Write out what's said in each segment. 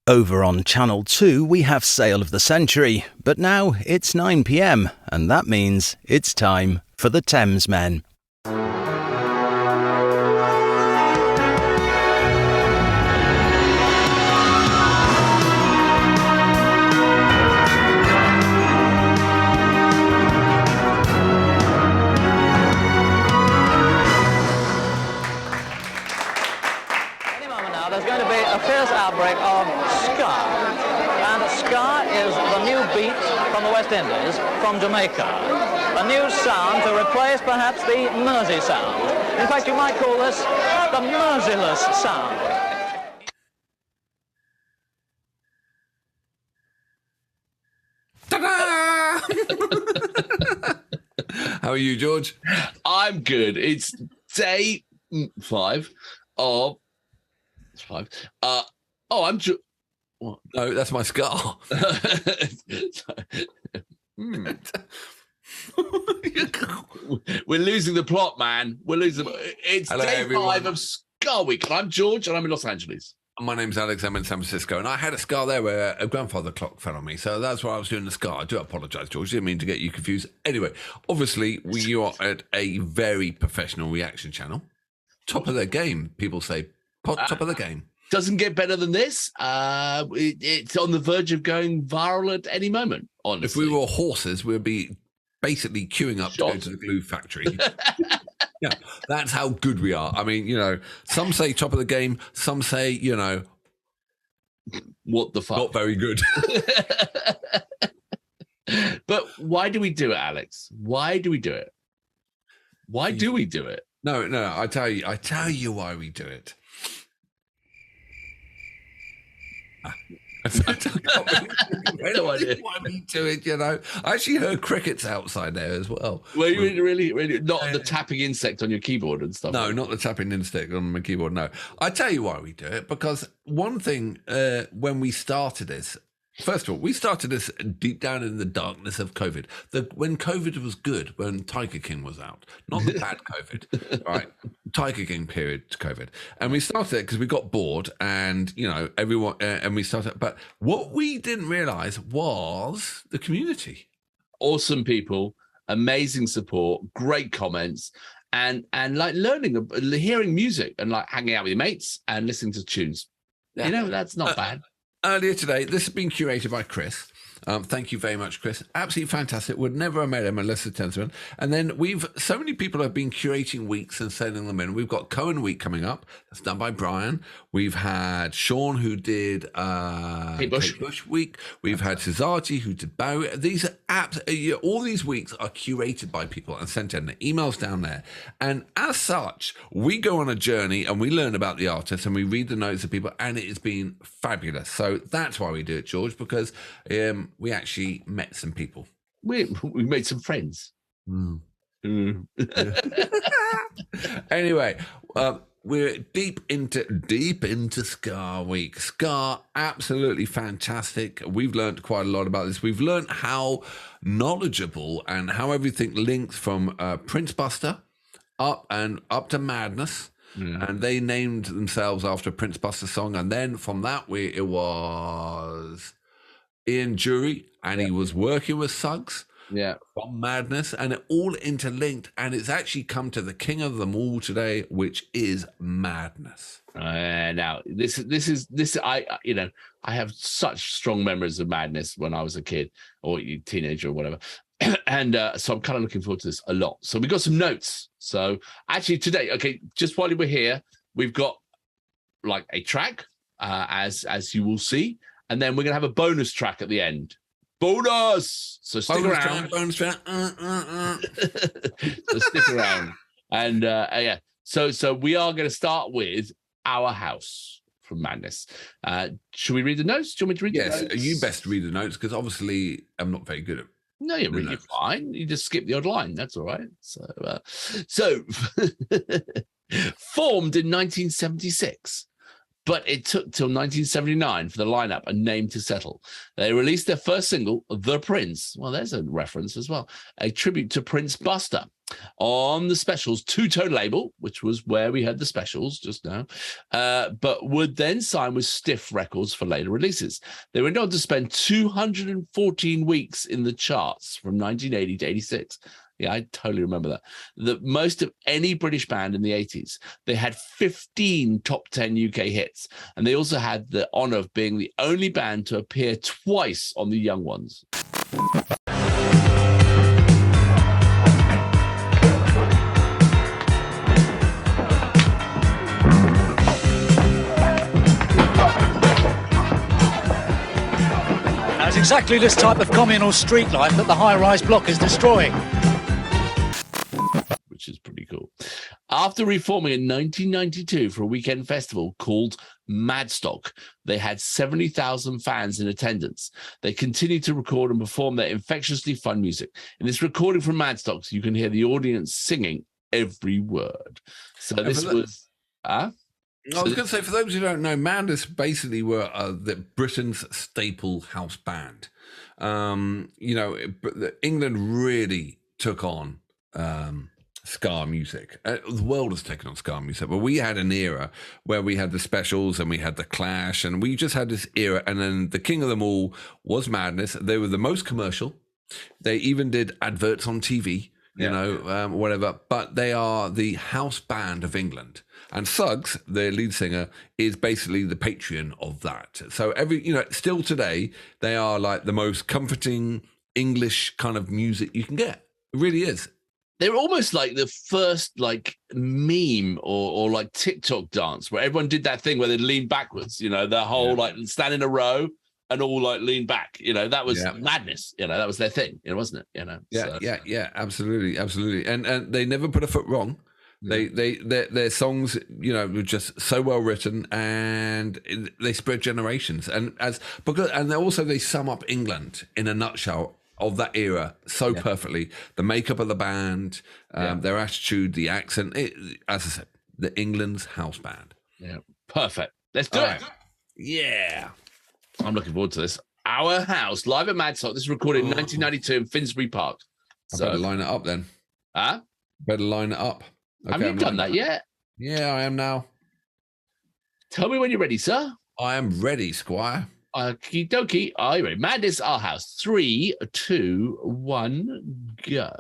Over on Channel 2, we have Sale of the Century, but now it's 9 p.m, and that means it's time for the Thamesmen. There's going to be a fierce outbreak of SKA. And SKA is the new beat from the West Indies, from Jamaica. A new sound to replace perhaps the Mersey sound. In fact, you might call this the Merciless sound. Ta-da! How are you, George? I'm good. It's day 5 of... It's 5. I'm... What? No, that's my scar. We're losing the plot, man. We're losing... It's Hello, day everyone. 5 of Scar Week. And I'm George, and I'm in Los Angeles. My name's Alex. I'm in San Francisco, and I had a scar there where a grandfather clock fell on me. So that's why I was doing the scar. I do apologise, George. Didn't mean to get you confused. Anyway, obviously, you are at a very professional reaction channel. Top of their game, people say. Top of the game. Doesn't get better than this. It's on the verge of going viral at any moment, honestly. If we were horses, we'd be basically queuing up to go to the glue factory. Yeah, that's how good we are. I mean, some say top of the game, some say, what the fuck? not very good. But why do we do it, Alex? Why do we do it? Why do we do it? No, I tell you why we do it. No idea. Why we do it, I actually heard crickets outside there as well. Well, you really not the tapping insect on your keyboard and stuff. No, not the tapping insect on my keyboard. No, I tell you why we do it, because one thing when we started this. First of all, we started this deep down in the darkness of COVID. When COVID was good, when Tiger King was out, not the bad COVID, right? Tiger King period to COVID. And we started it because we got bored and, everyone, and we started. But what we didn't realize was the community. Awesome people, amazing support, great comments, and like learning, hearing music and like hanging out with your mates and listening to tunes. Yeah. That's not bad. Earlier today, this has been curated by Chris. Thank you very much, Chris. Absolutely fantastic. Would never have met him unless it's Thamesmen. And then so many people have been curating weeks and sending them in. We've got Cohen Week coming up. That's done by Brian. We've had Sean, who did Kate Bush Week. We've had Cesarti, who did Bowie. These are all these weeks are curated by people and sent in. The emails down there. And as such, we go on a journey and we learn about the artists and we read the notes of people, and it has been fabulous. So that's why we do it, George, because we actually met some people. We made some friends. Anyway, we're deep into Scar Week. Scar, absolutely fantastic. We've learned quite a lot about this. We've learned how knowledgeable and how everything links from Prince Buster up to Madness. And they named themselves after a Prince Buster song. And then from that, it was Ian Jury, and he was working with Suggs from Madness, and it all interlinked, and it's actually come to the king of them all today, which is Madness. Now I have such strong memories of Madness when I was a kid or teenager or whatever. And so I'm kind of looking forward to this a lot. So we got some notes. So actually today, okay, just while we're here, we've got like a track, as you will see. And then we're going to have a bonus track at the end. Bonus! So stick around. Bonus track. So stick around. And so we are going to start with Our House from Madness. Should we read the notes? Do you want me to read the notes? Yes, you best read the notes, because obviously I'm not very good at No, you're fine. You just skip the odd line. That's all right. So formed in 1976. But it took till 1979 for the lineup and name to settle. They released their first single, The Prince. Well, there's a reference as well. A tribute to Prince Buster. on the Specials two-tone label, which was where we had the Specials just now, but would then sign with Stiff Records for later releases. They went on to spend 214 weeks in the charts from 1980 to 86. Yeah, I totally remember that. The most of any British band in the 80s. They had 15 top 10 UK hits, and they also had the honor of being the only band to appear twice on The Young Ones. Now, it's exactly this type of communal street life that the high-rise block is destroying. Which is pretty cool. After reforming in 1992 for a weekend festival called Madstock, they had 70,000 fans in attendance. They continued to record and perform their infectiously fun music. In this recording from Madstock, you can hear the audience singing every word. So this was... I was going to say, for those who don't know, Madness basically were Britain's staple house band. England really took on ska music. The world has taken on ska music, but we had an era where we had the Specials and we had the Clash, and we just had this era. And then the king of them all was Madness. They were the most commercial. They even did adverts on TV. Whatever, but they are the house band of England. And Suggs, their lead singer, is basically the patron of that. So still today, they are like the most comforting English kind of music you can get. It really is. They're almost like the first like meme or like TikTok dance where everyone did that thing where they lean backwards, the whole like stand in a row and all like lean back, that was Madness, that was their thing, wasn't it? Yeah, absolutely. And they never put a foot wrong. Their songs, were just so well written, and they spread generations. And they sum up England in a nutshell of that era so perfectly. The makeup of the band, their attitude, the accent. As I said, the England's house band. Yeah, perfect. Let's do it. Yeah. I'm looking forward to this. Our House, live at Madstock. This is recorded in 1992 in Finsbury Park. I better line it up then. Huh? Better line it up. Okay, have you done that yet? Yeah, I am now. Tell me when you're ready, sir. I am ready, Squire. Okie dokie. Are you ready? Madness, Our House. 3, 2, 1, go.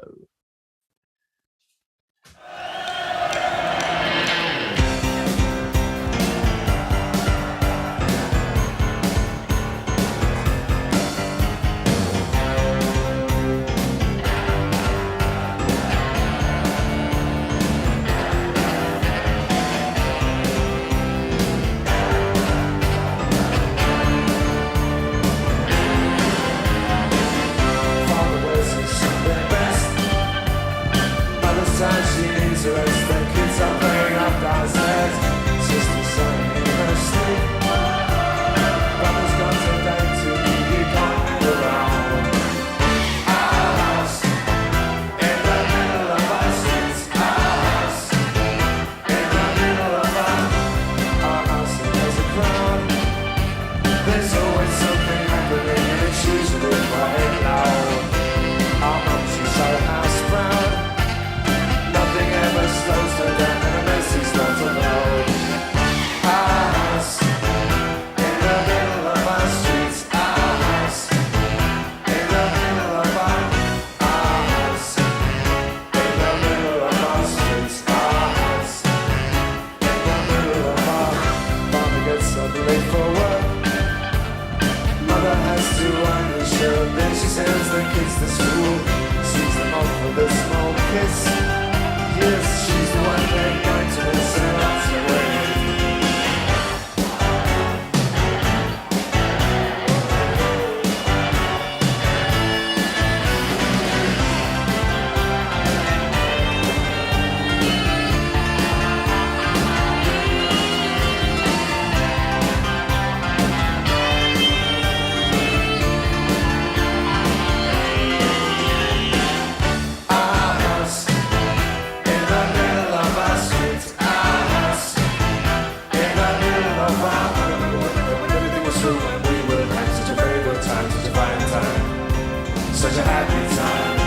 such a happy time.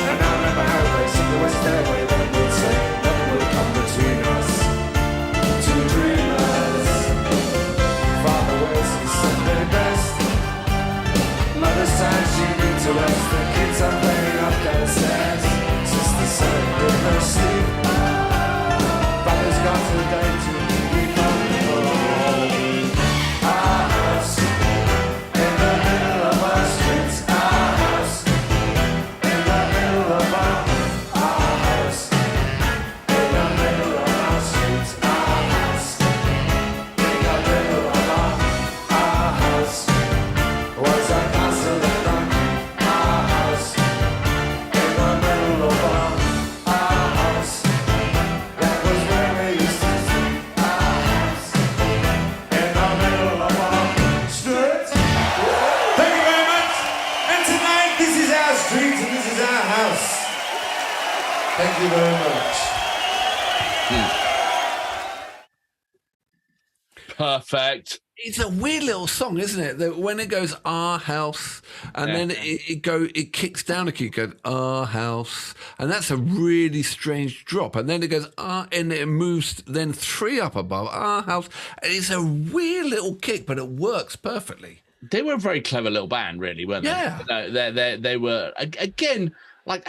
And I remember how they sing the West Thank you very much. Perfect. It's a weird little song, isn't it? That when it goes our house, and then it kicks down a key, goes our house, and that's a really strange drop. And then it goes and it moves then 3 up above our house. And it's a weird little kick, but it works perfectly. They were a very clever little band, really, weren't they? Yeah. They were again like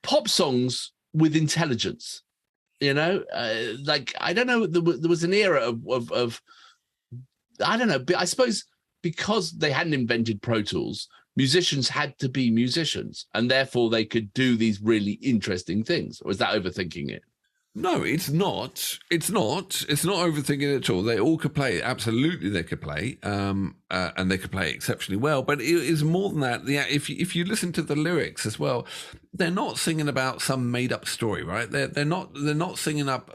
pop songs with intelligence. You know, like I don't know, there was an era of I don't know, but I suppose because they hadn't invented Pro Tools, musicians had to be musicians, and therefore they could do these really interesting things. Or is that overthinking it? No, it's not. It's not overthinking it at all. They all could play. Absolutely, they could play, and they could play exceptionally well. But it is more than that. If you listen to the lyrics as well, they're not singing about some made up story, right? They're not singing about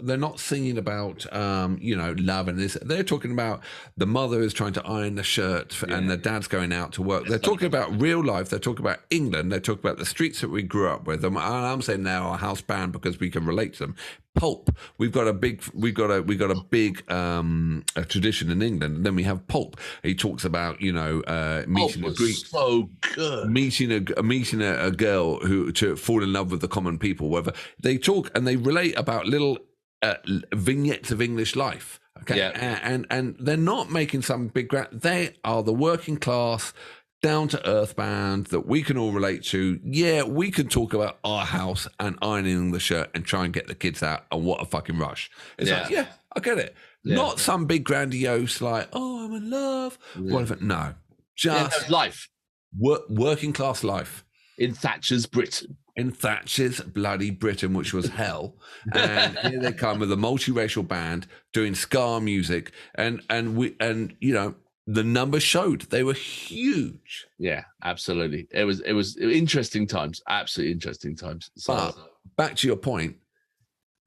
love and this. They're talking about the mother is trying to iron the shirt and the dad's going out to work. They're talking about real life. They're talking about England. They're talking about the streets that we grew up with. And I'm saying now our house band because we can relate to them. Pulp. We've got a big tradition in England. And then we have Pulp. He talks about meeting a Greek, so good, meeting a girl who to fall in love with the common people. Whether they talk and they relate about little vignettes of English life. Okay, and they're not making some big. They are the working class, down to earth band that we can all relate to. Yeah, we can talk about our house and ironing the shirt and try and get the kids out. And what a fucking rush! It's like, yeah, I get it. Yeah. Not some big grandiose like, oh, I'm in love, whatever. No, just life, working class life in Thatcher's Britain. In Thatcher's bloody Britain, which was hell. And here they come with a multiracial band doing ska music, and the numbers showed they were huge. Yeah, absolutely. It was interesting times, absolutely interesting times. So, but back to your point,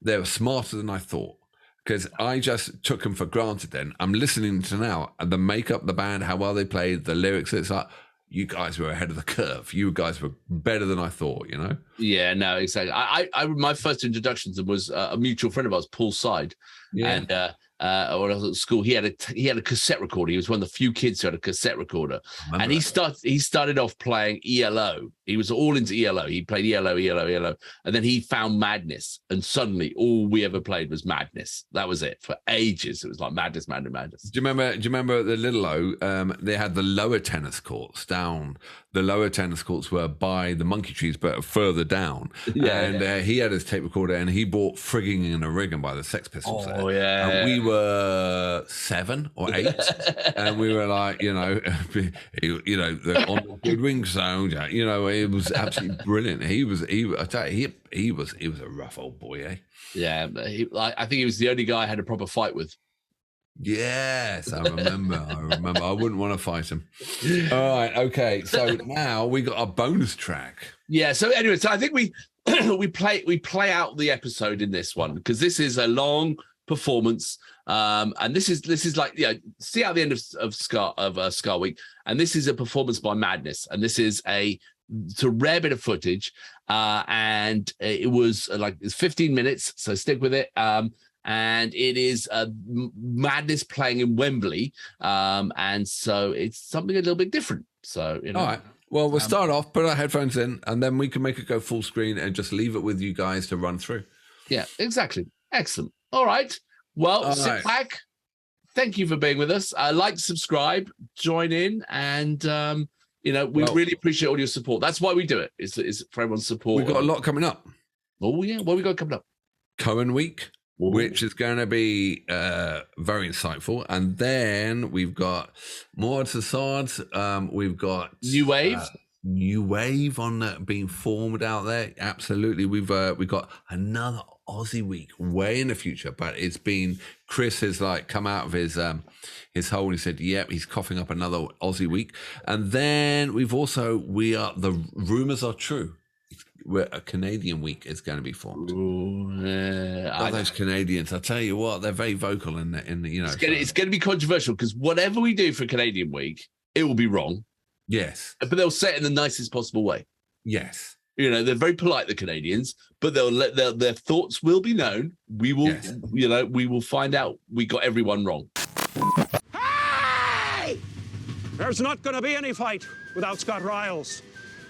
they were smarter than I thought, because I just took them for granted. Then I'm listening to now and the makeup, the band, how well they played, the lyrics. It's like, you guys were ahead of the curve. You guys were better than I thought, you know? Yeah, no, exactly. I my first introduction to them was a mutual friend of ours, Paul Side. Yeah. And when I was at school, he had a cassette recorder. He was one of the few kids who had a cassette recorder. And he started off playing ELO. He was all into ELO. He played ELO. And then he found Madness. And suddenly all we ever played was Madness. That was it. For ages, it was like Madness. Do you remember the Little O? They had the lower tennis courts down. The lower tennis courts were by the monkey trees, but further down. He had his tape recorder, and he bought Frigging and a Rigging by the Sex Pistols. Oh, yeah. And we were 7 or 8, and we were like, on the good wing sound, it was absolutely brilliant. He was a rough old boy, eh? Yeah, I think he was the only guy I had a proper fight with. Yes, I remember. I wouldn't want to fight him. All right, okay. So now we got a bonus track. Yeah. So anyway, so I think we play out the episode in this one, because this is a long performance, and this is like, see out the end of Ska Week, and this is a performance by Madness, and this is it's a rare bit of footage, and it was it's 15 minutes, so stick with it. And it is Madness playing in Wembley, and so it's something a little bit different. So, all right. Well, we'll start off, put our headphones in, and then we can make it go full screen and just leave it with you guys to run through. Yeah, exactly. Excellent. All right. Well, sit back. Thank you for being with us. Like, subscribe, join in, and we really appreciate all your support. That's why we do it. Is for everyone's support. We've got a lot coming up. Oh yeah, what we got coming up? Cohen Week. Ooh. Which is going to be very insightful. And then we've got more to the sides. We've got New Wave. New Wave on being formed out there. Absolutely. We've got another Aussie week way in the future, but it's been, Chris has come out of his hole and he said, yep, he's coughing up another Aussie week. And then the rumors are true. Where a Canadian week is going to be formed. Those Canadians, I tell you what, they're very vocal in the It's going to be controversial, because whatever we do for Canadian week, it will be wrong. Yes, but they'll say it in the nicest possible way. Yes, You know, they're very polite, the Canadians, but they'll let their thoughts will be known. We will, we will find out we got everyone wrong. Hey! There's not going to be any fight without Scott Riles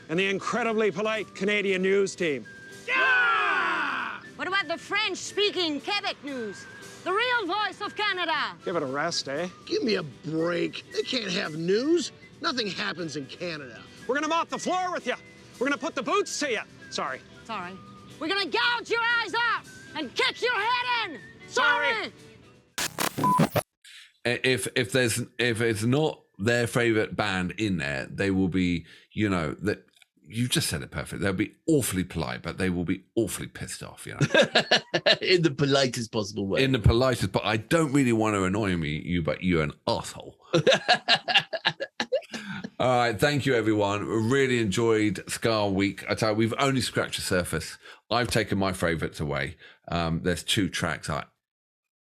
and the incredibly polite Canadian news team. Yeah! What about the French-speaking Quebec news? The real voice of Canada. Give it a rest, eh? Give me a break. They can't have news. Nothing happens in Canada. We're going to mop the floor with you. We're going to put the boots to you. Sorry. Sorry. We're going to gouge your eyes out and kick your head in. Sorry. If it's not their favorite band in there, they will be, that you just said it perfect. They'll be awfully polite, but they will be awfully pissed off, In the politest possible way. In the politest, but I don't really want to annoy you, but you're an asshole. All right, thank you, everyone. Really enjoyed SKA Week. I tell you, we've only scratched the surface. I've taken my favourites away. There's 2 tracks I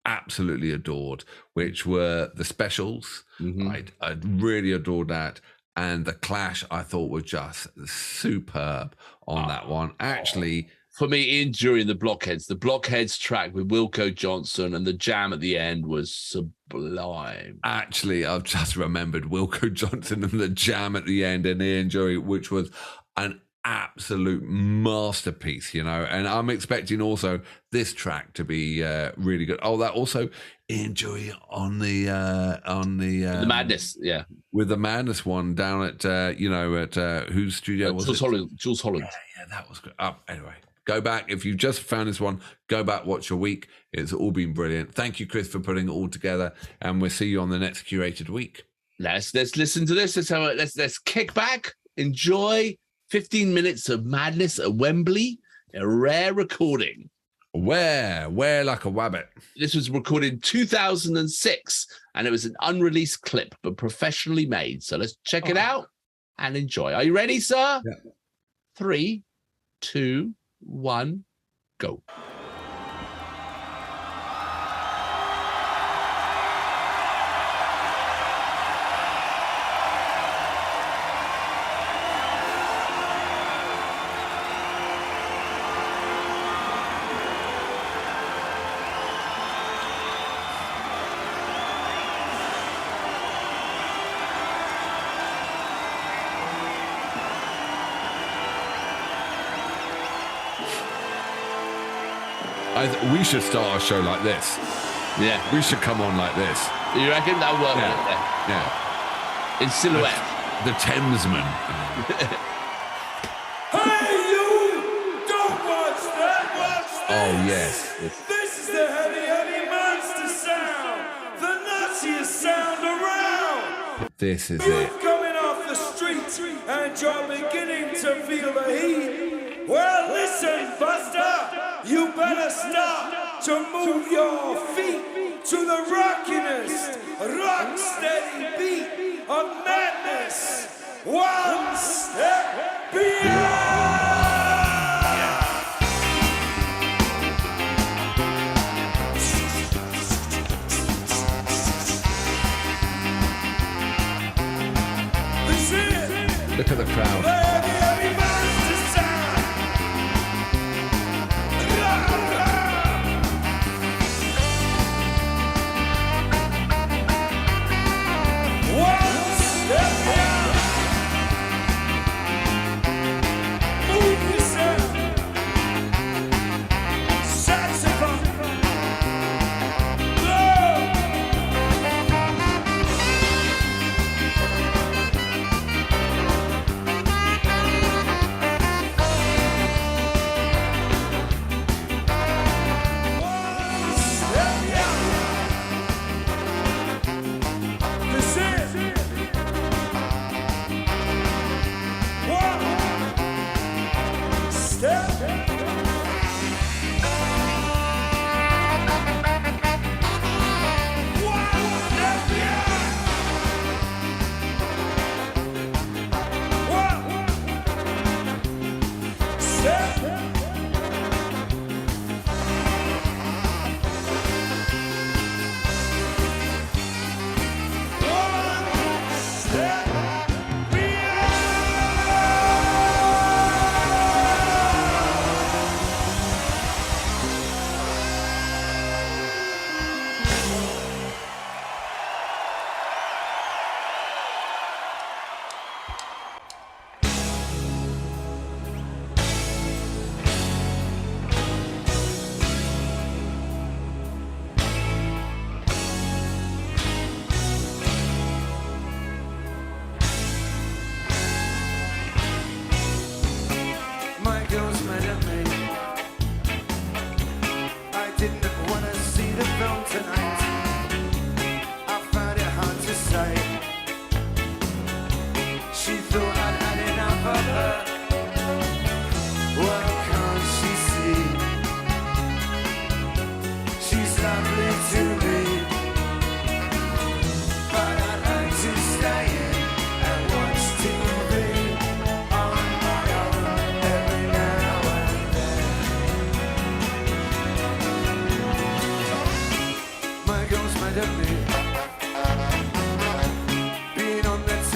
absolutely adored, which were the Specials. I really adored that. And the Clash, I thought, were just superb on that one. Actually, for me, during the Blockheads track with Wilco Johnson and the jam at the end was sublime. Actually, I've just remembered Wilco Johnson and the jam at the end and Ian Jury, which was an absolute masterpiece, and I'm expecting also this track to be really good. Oh, that also Ian Jury on the Madness, with the Madness one down at whose studio was it? Jules Holland. Yeah, that was good. Anyway. Go back. If you've just found this one, go back, watch your week. It's all been brilliant. Thank you, Chris, for putting it all together. And we'll see you on the next curated week. Let's listen to this. Let's kick back, enjoy 15 minutes of madness at Wembley, a rare recording. Where like a wabbit. This was recorded in 2006, and it was an unreleased clip, but professionally made. So let's check it out and enjoy. Are you ready, sir? Yeah. 3, 2, 1, go. We should start our show like this. Yeah. We should come on like this. You reckon that'll work? Yeah. In silhouette. The Thamesmen. Hey, you! Don't watch that! Watch this! Oh, yes. This is the heavy monster sound! The nuttiest sound around! This is You're it. coming off the street and you're beginning to feel the heat. Well, listen, Buster! You better stop to move your feet to the rockiness, rock steady beat of madness. One step beyond. This is Look at the crowd. heavy monster sound. One step down. Move yourself. Saxophone. Blow.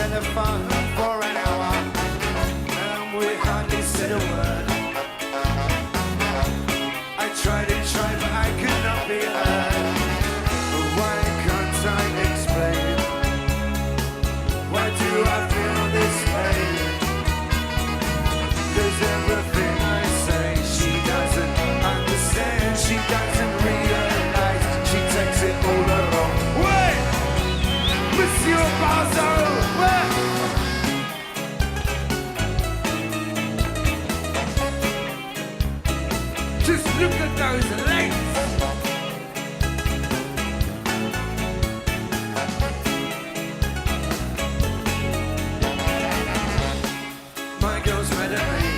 had the fun for an hour, and we hardly said a word. I tried and tried, but I could not be heard. But why can't I explain? Why do I feel this pain? 'Cause everything I say she doesn't understand. She doesn't realize she takes it all the wrong way. Monsieur Barzo, where? Just look at those legs. My girl's mad at me.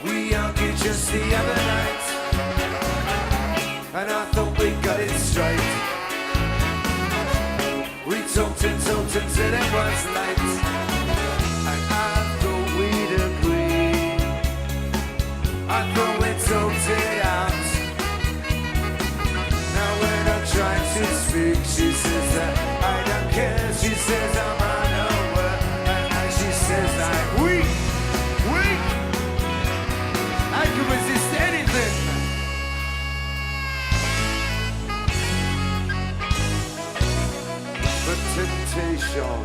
We argued just the other night, and I thought we got it straight. We talked until it was late, and I thought we'd agree. I thought we talked it out. Now when I try to speak, she says that I don't care. She says I'm on her word, and now she says I'm weak. I can resist anything. But temptation.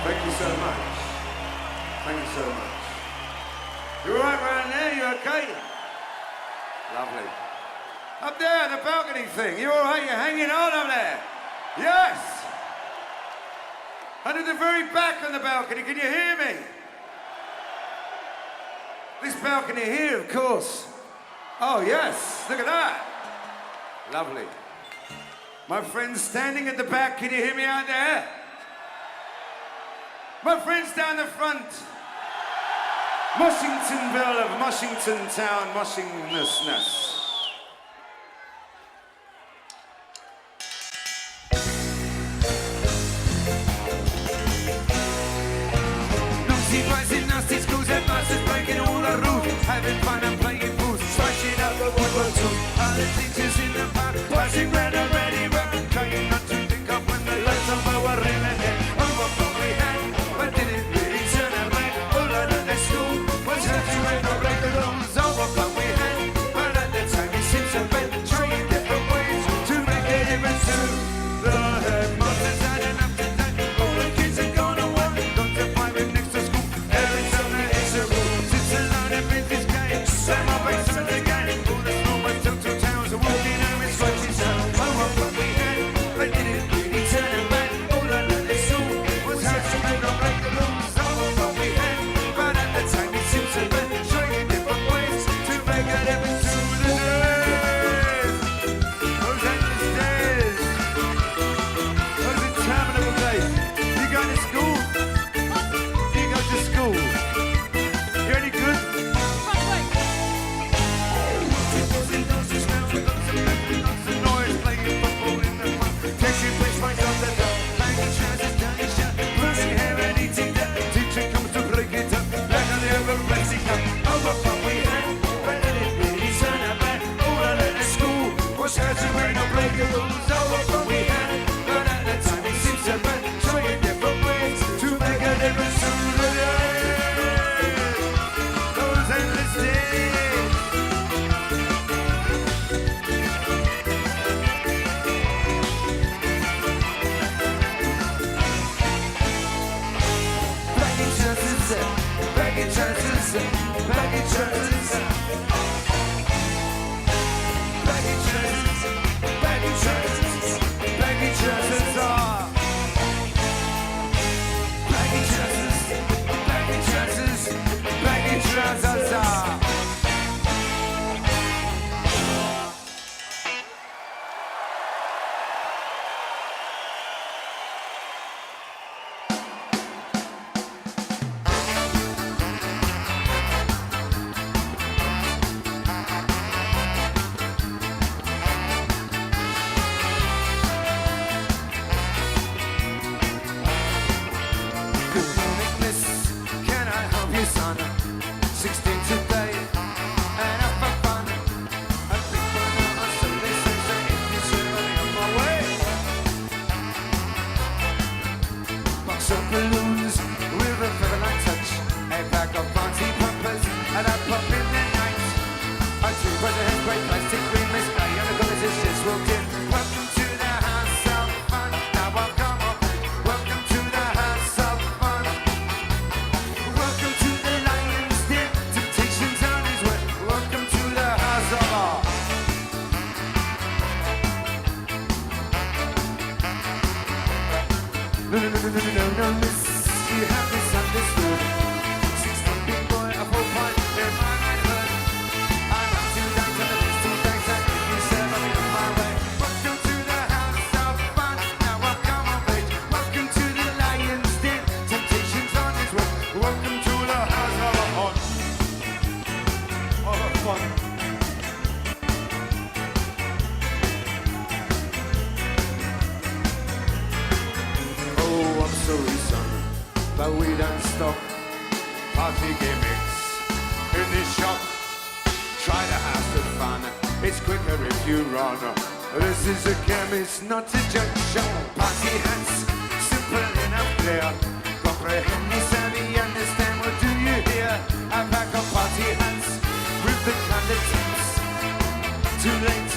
Thank you so much. Thank you so much. You all right around there? You okay? Lovely. Up there, the balcony thing. You all right? You're hanging on up there? Yes. And at the very back on the balcony, can you hear me? This balcony here, of course. Oh, yes. Look at that. Lovely. My friends standing at the back, can you hear me out there? My friends down the front. Moshingtonville of Moshington Town, Moshingnessness. Nasty boys in nasty schools and masters breaking all the rules, having fun and playing fools, smashing up the World War II. All the teachers in the park, passing red already, but trying not to think of when the lights of our in the head. Oh, what fun we had, but did it really turn out right? All out of the school was hurt to end or break the rules. Oh, what fun we had, but at the time it seems so bad, trying different ways to make a difference to the headmasters had enough to that. All the kids are gone away, gone to private next to school. Every summer it's a rule, sits alone and brings this game. Slam up and some of the game. All the small but total towns are walking home and scratching sound. Oh, what fun we had, but did it really turn out bad? All I learned at school was how to make or break the rules. Oh, what fun we had, but at the time it seems so bad, trying different ways to make a difference to the days. Those endless days. Those interminable days. You go to school? You go to school? You any good? No, miss, you have misunderstood. 16 big boy, a whole pint, in my neighborhood. I'm up to that, to the next 2 days, that you serve me on my way. Welcome to the house of fun, now I've come of age. Welcome to the lion's den, temptation's on its way. Welcome to the house of a fun. Of a fun. Oh, I'm sorry, son, but we don't stop party gimmicks in this shop. Try to have some fun, it's quicker if you run. This is a chemist, not a junction. Party hats, simple enough, clear. Comprehend me, savvy, understand, what do you hear? I pack up party hats with the colored tips. Too late,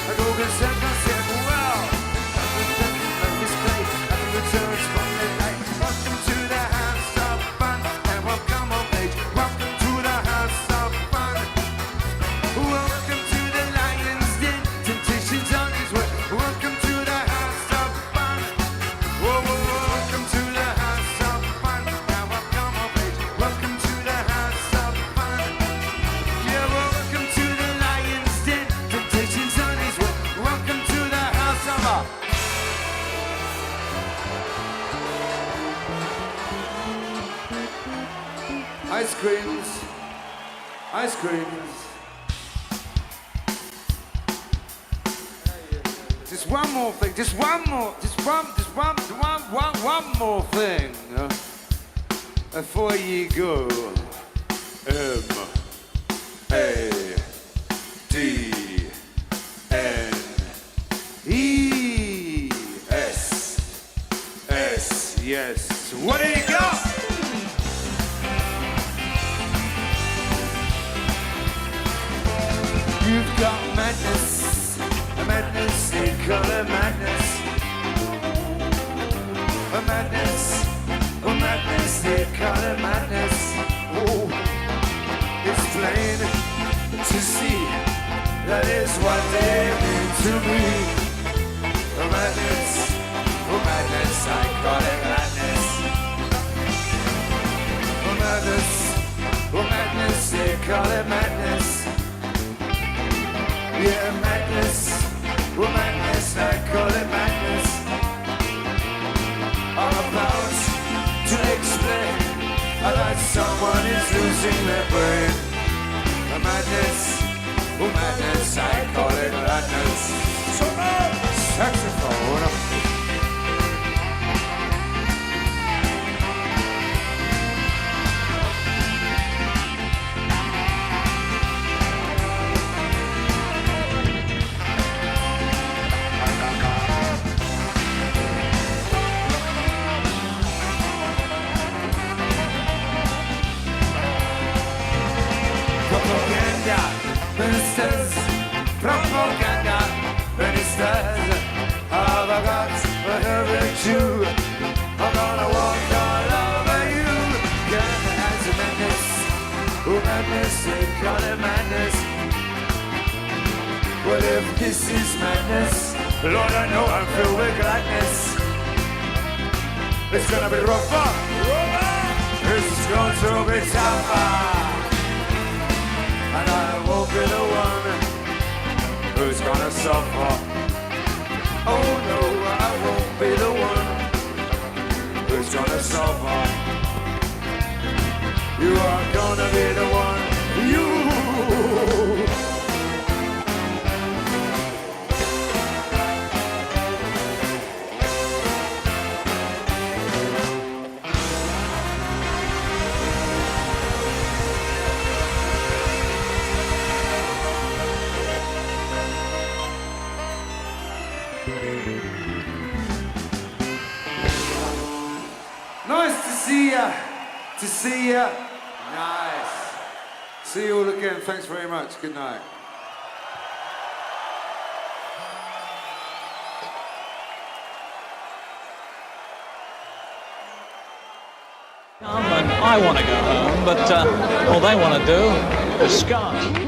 an August 2nd said, well, returns from the night. Welcome to the house of fun, and welcome of age. Welcome to the house of fun. Welcome to the lion's den. Temptation's on his way. Welcome to the house of fun. Whoa, whoa, welcome to the house of fun. Now welcome of age. Welcome to the house of fun. Yeah, welcome to the lion's den. Temptation's on his way. Welcome to the house of fun. Ice creams, ice creams. Just one more thing, just one more thing before you go. M-A-D-N-E-S-S. Yes. What do you got? You've got madness, a madness, they call it madness. A madness, they call it madness. Oh, it's plain to see, that is what they mean to me. A madness, I call it madness. A madness, they call it madness. Yeah, madness, I call it madness. I'm about to explain that someone is losing their brain. A madness, I call it madness. So saxophone. Propaganda ministers, have I got whatever you? I'm gonna walk all over you. Yeah, as a madness, madness, they call it madness. Well, if this is madness, Lord, I know I'm filled with gladness. It's gonna be rougher, it's going to be tougher, and I won't be the one who's gonna suffer. Oh no, I won't be the one who's gonna suffer. You are gonna be the one, you. Nice to see ya. Nice. See you all again. Thanks very much. Good night. And I want to go home, but all they want to do is SKA.